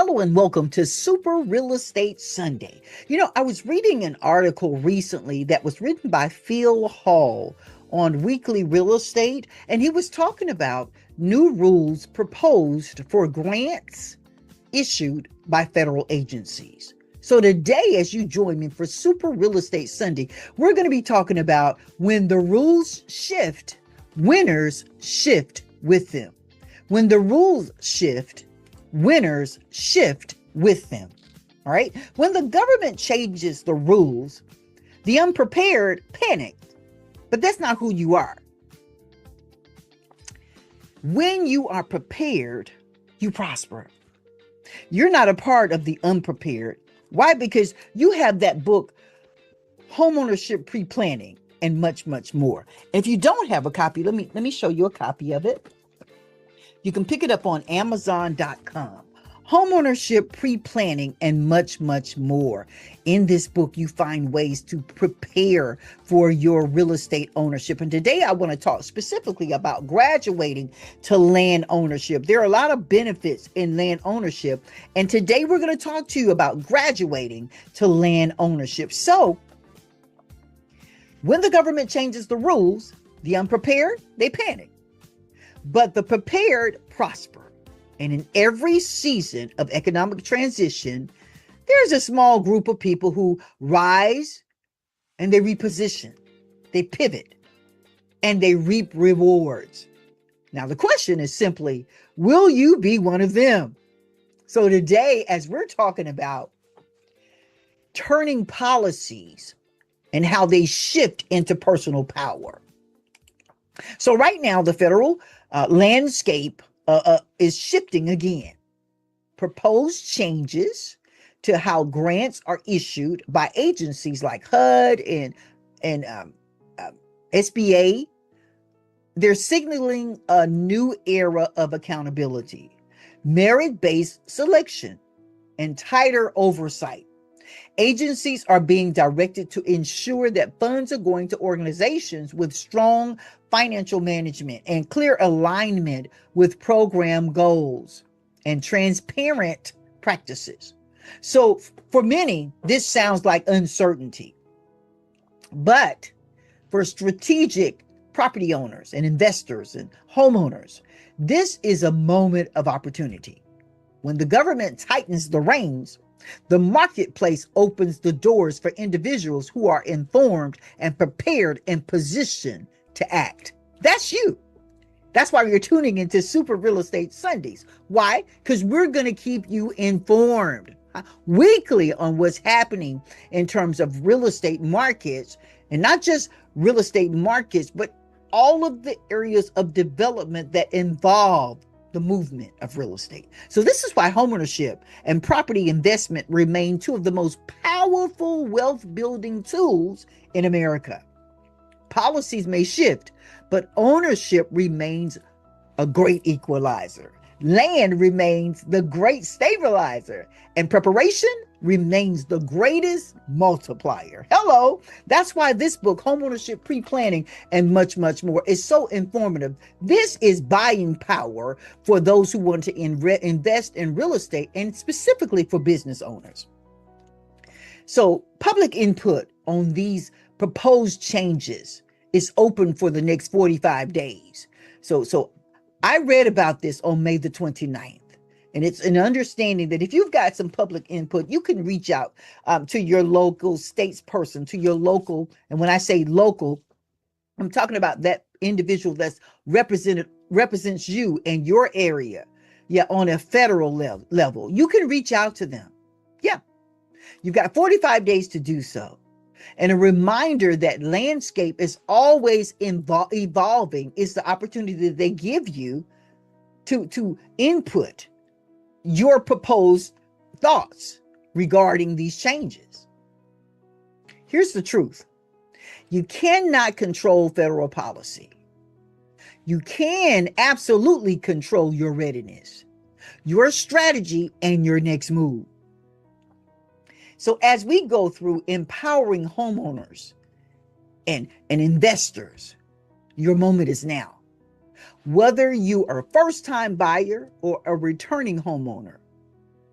Hello and welcome to Super Real Estate Sunday. I was reading an article recently that was written by Phil Hall on Weekly Real Estate, and he was talking about new rules proposed for grants issued by federal agencies. So today, as you join me for Super Real Estate Sunday, we're going to be talking about when the rules shift, winners shift with them. When the rules shift, winners shift with them. All right. When the government changes the rules, the unprepared panic, but that's not who you are. When you are prepared, you prosper. You're not a part of the unprepared. Why? Because you have that book, Homeownership Pre-Planning, and much, much more. If you don't have a copy, let me show you a copy of it. You can pick it up on Amazon.com. Homeownership Pre-Planning and much, much more. In this book, you find ways to prepare for your real estate ownership. And today I want to talk specifically about graduating to land ownership. There are a lot of benefits in land ownership. And today we're going to talk to you about graduating to land ownership. So when the government changes the rules, the unprepared, they panic. But the prepared prosper. And in every season of economic transition, there's a small group of people who rise and they reposition, they pivot, and they reap rewards. Now, the question is simply, will you be one of them? So today, as we're talking about turning policies and how they shift into personal power. So right now, the federal landscape is shifting again. Proposed changes to how grants are issued by agencies like HUD and SBA. They're signaling a new era of accountability, merit-based selection, and tighter oversight. Agencies are being directed to ensure that funds are going to organizations with strong financial management and clear alignment with program goals and transparent practices. So for many, this sounds like uncertainty. But for strategic property owners and investors and homeowners, this is a moment of opportunity. When the government tightens the reins, the marketplace opens the doors for individuals who are informed and prepared and positioned to act. That's you. That's why you're tuning into Super Real Estate Sundays. Why? Because we're going to keep you informed weekly on what's happening in terms of real estate markets, and not just real estate markets, but all of the areas of development that involve the movement of real estate. So this is why homeownership and property investment remain two of the most powerful wealth building tools in America. Policies may shift, but ownership remains a great equalizer. Land remains the great stabilizer, and preparation remains the greatest multiplier. Hello. That's why this book, Homeownership Pre-Planning and much, much more, is so informative. This is buying power for those who want to invest in real estate, and specifically for business owners. So public input on these proposed changes is open for the next 45 days. So I read about this on May the 29th. And it's an understanding that if you've got some public input, you can reach out to your local statesperson, to your local. And when I say local, I'm talking about that individual that's represents you and your area. Yeah, on a federal level. You can reach out to them. Yeah, you've got 45 days to do so. And a reminder that landscape is always evolving is the opportunity that they give you to input your proposed thoughts regarding these changes. Here's the truth. You cannot control federal policy. You can absolutely control your readiness, your strategy, and your next move. So as we go through empowering homeowners and investors, your moment is now. Whether you are a first-time buyer or a returning homeowner,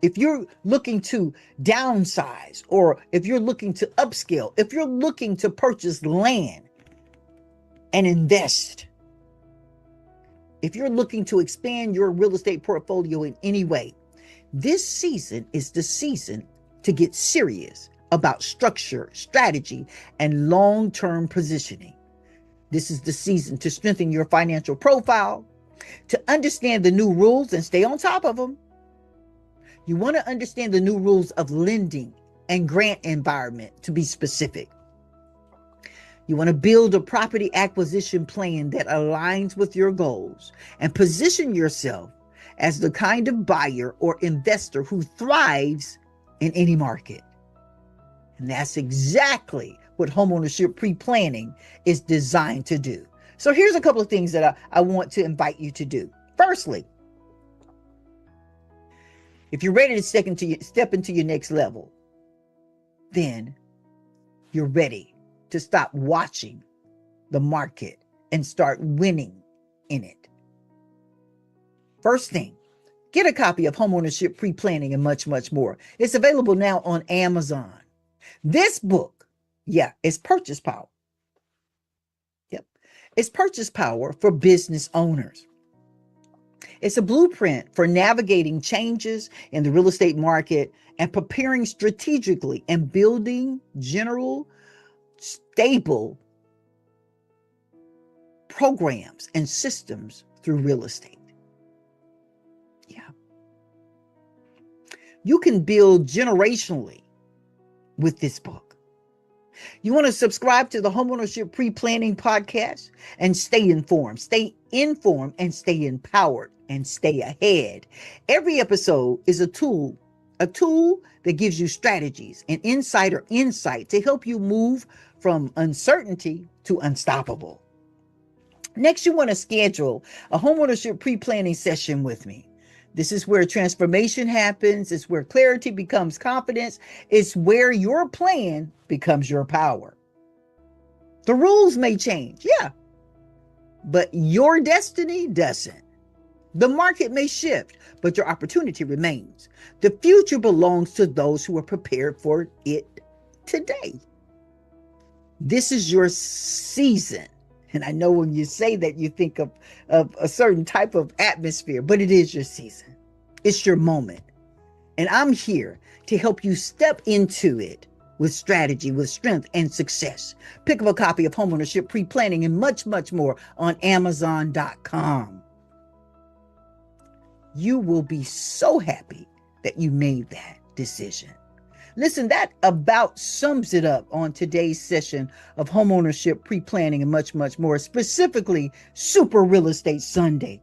if you're looking to downsize, or if you're looking to upscale, if you're looking to purchase land and invest, if you're looking to expand your real estate portfolio in any way, this season is the season to get serious about structure, strategy, and long-term positioning. This is the season to strengthen your financial profile, to understand the new rules and stay on top of them. You want to understand the new rules of lending and grant environment, to be specific. You want to build a property acquisition plan that aligns with your goals and position yourself as the kind of buyer or investor who thrives in any market. And that's exactly what homeownership pre-planning is designed to do. So here's a couple of things that I want to invite you to do. Firstly, if you're ready to step into your next level, then you're ready to stop watching the market and start winning in it. First thing, get a copy of Homeownership Pre-Planning and Much, Much More. It's available now on Amazon. This book, it's purchase power. It's purchase power for business owners. It's a blueprint for navigating changes in the real estate market and preparing strategically and building general, stable programs and systems through real estate. You can build generationally with this book. You want to subscribe to the Homeownership Pre-Planning Podcast and stay informed and stay empowered and stay ahead. Every episode is a tool that gives you strategies and insight to help you move from uncertainty to unstoppable. Next, you want to schedule a homeownership pre-planning session with me. This is where transformation happens. It's where clarity becomes confidence. It's where your plan becomes your power. The rules may change, but your destiny doesn't. The market may shift, but your opportunity remains. The future belongs to those who are prepared for it today. This is your season. And I know when you say that, you think of a certain type of atmosphere, but it is your season. It's your moment. And I'm here to help you step into it with strategy, with strength and success. Pick up a copy of Homeownership Pre-Planning and Much, Much More on Amazon.com. You will be so happy that you made that decision. Listen, that about sums it up on today's session of Homeownership Pre-Planning and Much, Much More, specifically Super Real Estate Sunday.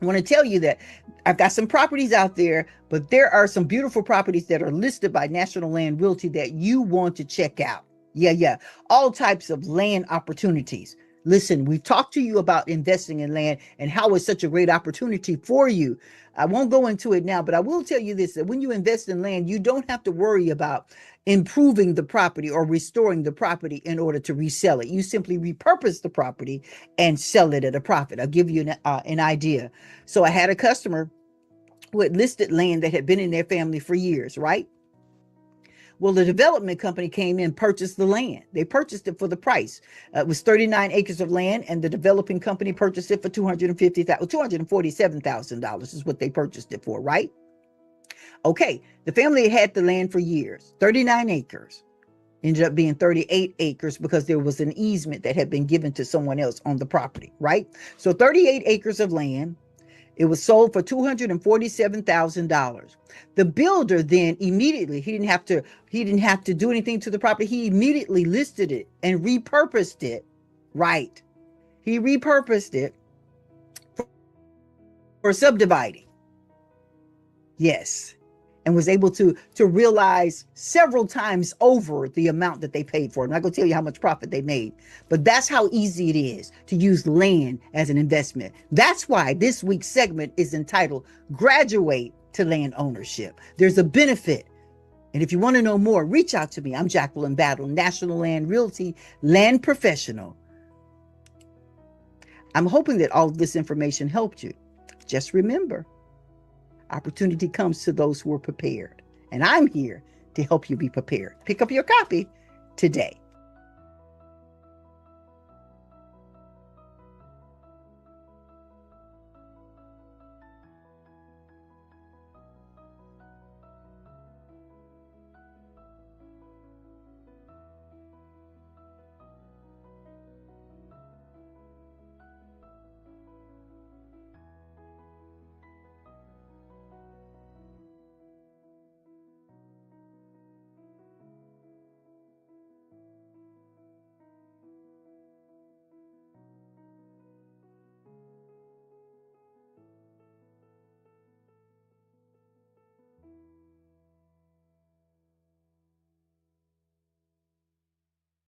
I want to tell you that I've got some properties out there, but there are some beautiful properties that are listed by National Land Realty that you want to check out. All types of land opportunities. Listen, we've talked to you about investing in land and how it's such a great opportunity for you. I won't go into it now, but I will tell you this, that when you invest in land, you don't have to worry about improving the property or restoring the property in order to resell it. You simply repurpose the property and sell it at a profit. I'll give you an idea. So I had a customer who had listed land that had been in their family for years, right? Well, the development company came in, purchased the land. They purchased it for the price. It was 39 acres of land, and the developing company purchased it for $247,000 is what they purchased it for, right? Okay, the family had the land for years, 39 acres. Ended up being 38 acres because there was an easement that had been given to someone else on the property, right? So 38 acres of land. It was sold for $247,000. The builder then immediately, he didn't have to do anything to the property. He immediately listed it and repurposed it. Right. He repurposed it for subdividing. Yes. And was able to realize several times over the amount that they paid for it. I'm not going to tell you how much profit they made, but that's how easy it is to use land as an investment. That's why this week's segment is entitled Graduate to Land Ownership. There's a benefit. And if you want to know more, reach out to me. I'm Jacqueline Battle, National Land Realty land professional. I'm hoping that all of this information helped you. Just remember, Opportunity comes to those who are prepared. And I'm here to help you be prepared. Pick up your copy today.